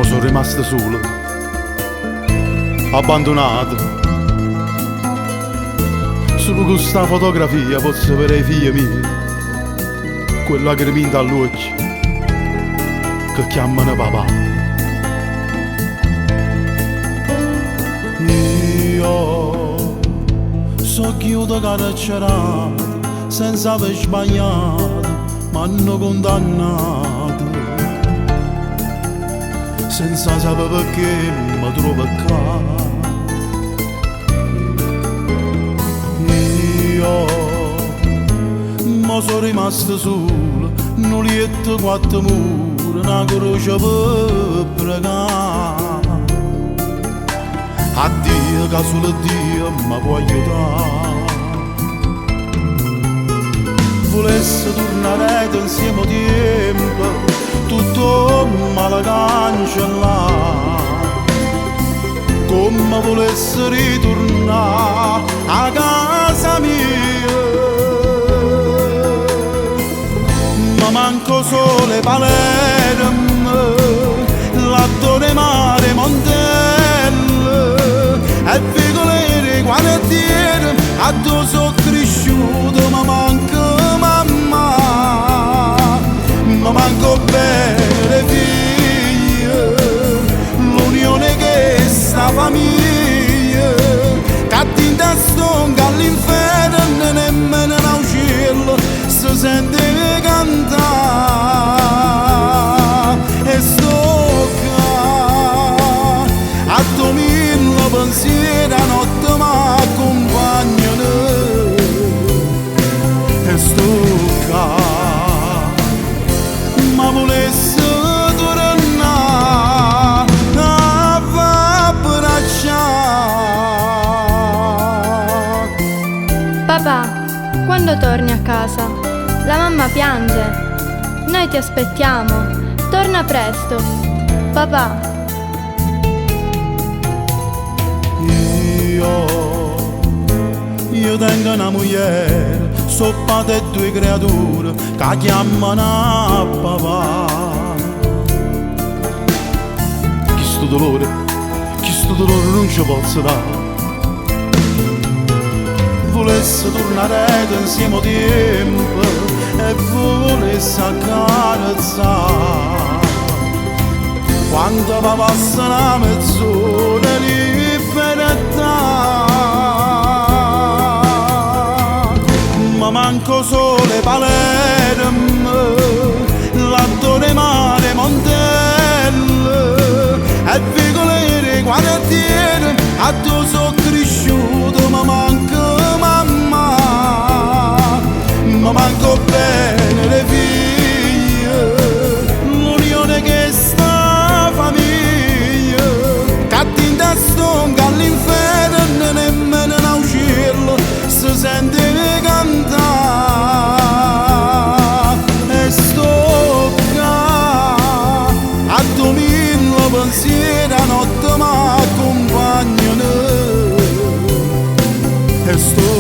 Ma sono rimasto solo, abbandonato. Solo con sta fotografia posso vedere i figli miei, quella che mi dà all'occhio, che chiamano papà. Io so chiuso carcerato, senza aver sbagliato, m'hanno condannato, senza sapere perché mi trovo qua. Io mo sono rimasto solo, non lietto quattro mura, una croce per pregare. Addio che solo Dio mi può aiutare. Volesse tornare insieme a tempo, tutto me la cancellare. Come volesse ritornare a casa mia, ma manco sole Palermo, lattone mare Montelle e Vigolere quartiere, a dove sono cresciuto, ma manco mamma, ma manco bene le figlie, l'unione che è sta famiglia, che ti stonga all'inferno e nemmeno un cielo si sente cantare. E sto qua a domingo pensiero a notte m'accompagnano. E sto qua ma volesse tornare a abbracciare. Papà, quando torni a casa? La mamma piange. Noi ti aspettiamo. Torna presto. Papà. Io tengo una moglie, soppate e due creature che chiamano a papà. Chi sto dolore non ci posso dare. Volesse tornare insieme a tempo e volesse accarezzare. Quando va passa una mezz'ora libertà, ma manco sole Palermo, lattone mare Montelle e Vigolere quartiere, a dove sono cresciuto, ma manco mamma, ma manco bene le figlie, l'unione che è sta famiglia, che ti stonga all'inferno e nemmeno un cielo si sente cantare. E sto qua a domingo pensiero a notte m'accompagnano. E sto